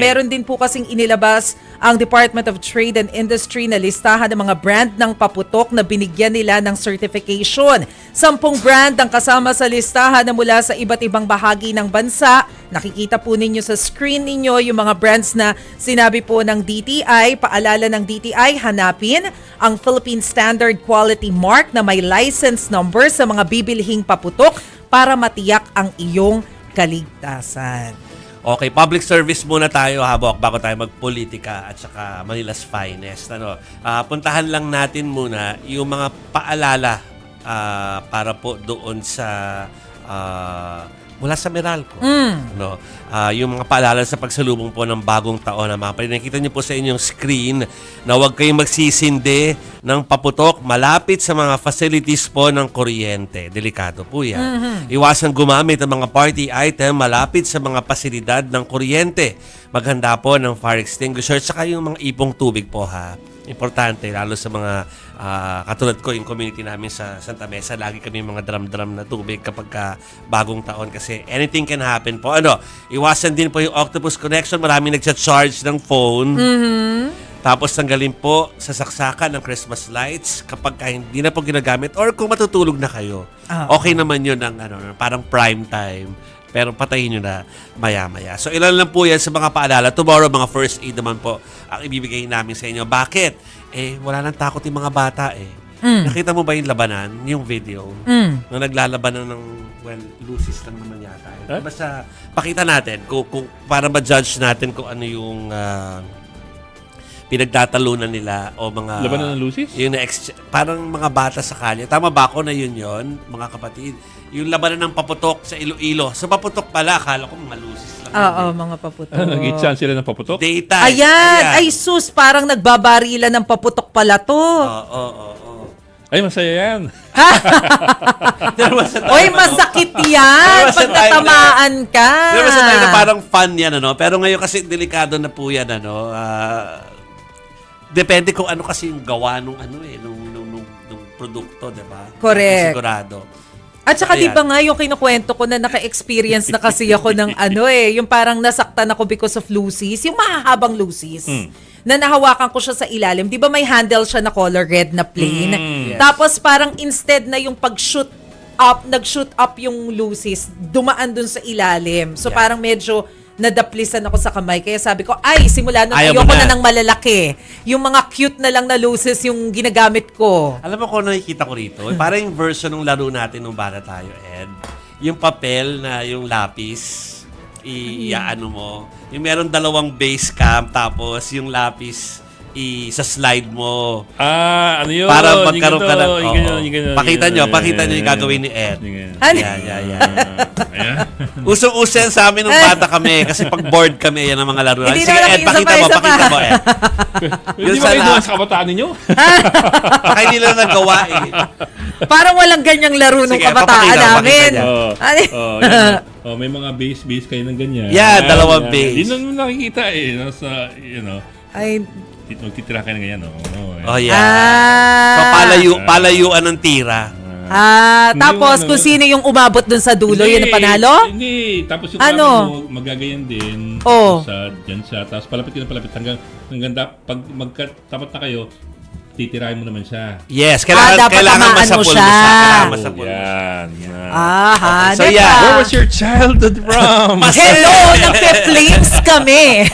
meron din po kasing inilabas ang Department of Trade and Industry na listahan ng mga brand ng paputok na binigyan nila ng certification. 10 brand ang kasama sa listahan na mula sa iba't ibang bahagi ng bansa. Nakikita po ninyo sa screen ninyo yung mga brands na sinabi po ng DTI. Paalala ng DTI, hanapin ang Philippine Standard Quality Mark na may license number sa mga bibilhing paputok para matiyak ang iyong kaligtasan. Okay, public service muna tayo habok bago tayo magpolitika at saka Manila's Finest. Puntahan lang natin muna yung mga paalala para po doon sa mula sa Meralco. Yung mga paalala sa pagsalubong po ng bagong taon na mga parin. Nakita niyo po sa inyong screen na huwag kayong magsisindi ng paputok malapit sa mga facilities po ng kuryente. Delikado po yan. Iwasan gumamit ng mga party item malapit sa mga pasilidad ng kuryente. Maghanda po ng fire extinguisher saka yung mga ipong tubig po ha. Importante, lalo sa mga katulad ko, yung community namin sa Santa Mesa, lagi kami mga drum-drum na tubig kapag bagong taon kasi anything can happen po. Iwasan din po yung Octopus Connection. Maraming nagcha-charge ng phone. Tapos tanggalin po sa saksakan ng Christmas lights kapag hindi na po ginagamit or kung matutulog na kayo. Okay naman yun ng parang prime time. Pero patayin nyo na maya-maya. So ilan lang po yan sa mga paalala. Tomorrow, mga first aid naman po ang ibibigay namin sa inyo. Bakit? Wala nang takot yung mga bata Nakita mo ba yung labanan? Yung video? Nung naglalabanan ng, lucis lang naman yata. Basta pakita natin kung para ma-judge natin kung ano yung pinagtatalunan nila o mga... Labanan ng lucis? Yung parang mga bata sa kalye. Tama ba ako na yun, mga kapatid? Yung labanan ng paputok sa Iloilo. Sa paputok pala, akala ko mga lucis lang. Oo, mga paputok. Nag-itsan sila ng paputok? Daytime. Ayan! Ay sus, parang nagbabarilan ng paputok pala to. Oo. Ay, masaya yan. Oy, masakit yan pag natamaan ka. Pero sa tayo na parang fun yan, Pero ngayon kasi delikado na po yan, Depende kung ano kasi yung gawa nung produkto, di ba? Correct. Sigurado. At saka di ba nga yung kinukwento ko na naka-experience na kasi ako ng yung parang nasaktan ako because of lucis, yung mahahabang lucis. Na nahawakan ko siya sa ilalim. Di ba may handle siya na color red na plain? Yes. Tapos parang instead na yung pag-shoot up, nag-shoot up yung lucis, dumaan dun sa ilalim. So parang medyo nadaplisan ako sa kamay. Kaya sabi ko, simula nung ayoko na ng malalaki. Yung mga cute na lang na lucis yung ginagamit ko. Alam mo kung nakikita ko rito? Parang yung version ng laro natin nung bata tayo, Ed. Yung papel na yung lapis, iaano mo. Yung meron 2 base camp, tapos yung lapis, sa-slide mo. Ano yun? Para magkaroon ka ng... Pakita nyo yung gagawin ni Ed. Ayan. Usong-uso yan sa amin nung bata kami. Kasi pag bored kami, yan ang mga laro. Hindi Sige, Ed, pakita mo, Ed. Hindi ba kayo sa kabataan ninyo? Baka hindi lang nagawa Parang walang ganyang laro nung kabataan namin. May mga base kayo ng ganyan. Yeah, 2 base. Hindi naman nakikita Nasa, Ay, magtitira kayo ng ganyan. So, palayuan ng tira. tapos kung sino yung umabot dun sa dulo, yun ang panalo? Hindi. Tapos yung mo, magagayan din. Dyan siya. Tapos palapit hanggang pag magkatapat na kayo, titirahin mo naman siya. Yes, kailangan masapul mo siya. Yan. So yeah. Where was your childhood from? Hello! Nagpe-flames kami!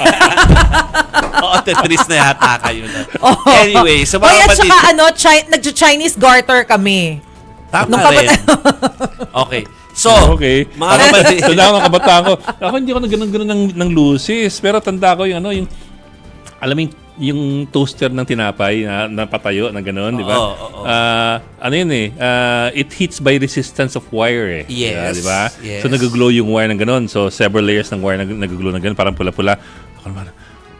Tetris na yata kayo na. Anyway, sa mga at saka nag-Chinese garter kami. Tama rin. Okay. So, mga kapatid. Tanda ko ng kabataan ko. Ako hindi ako nag-ganon ng lucis. Pero tanda ko yung alam mo yung toaster ng tinapay na patayo na gano'n, di ba? It heats by resistance of wire Yes. Di ba? Yes. So nag-glow yung wire ng gano'n. So several layers ng wire nag-glow ng gano'n, parang pula-pula. Ako naman,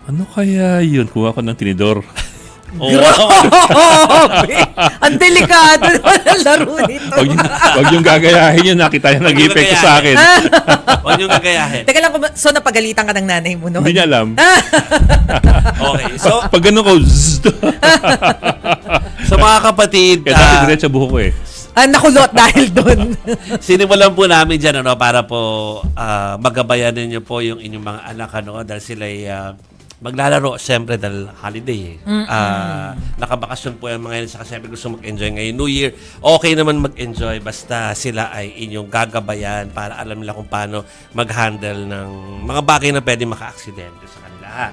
ano kaya yun? Kuha ko ng tinidor. Grabe! Ang delikado ng laro nito. Wag yung gagayahin yun. Nakita niya nag-epekto sa akin. Huwag yung gagayahin. Teka lang, so napagalitan ka ng nanay mo noon? Hindi niya alam. Okay, so... Pag ganun ko, So mga kapatid... Kaya dati diretso buho ko nakulot dahil doon. Sinimulan po namin dyan para po magabayan ninyo po yung inyong mga anak dahil sila'y maglalaro siyempre dahil holiday. Nakabakasyon po yung mga yun, saka siyempre gusto mag-enjoy ngayon New Year. Okay naman mag-enjoy basta sila ay inyong gagabayan para alam nila kung paano mag-handle ng mga bagay na pwede maka-aksidente sa kanila.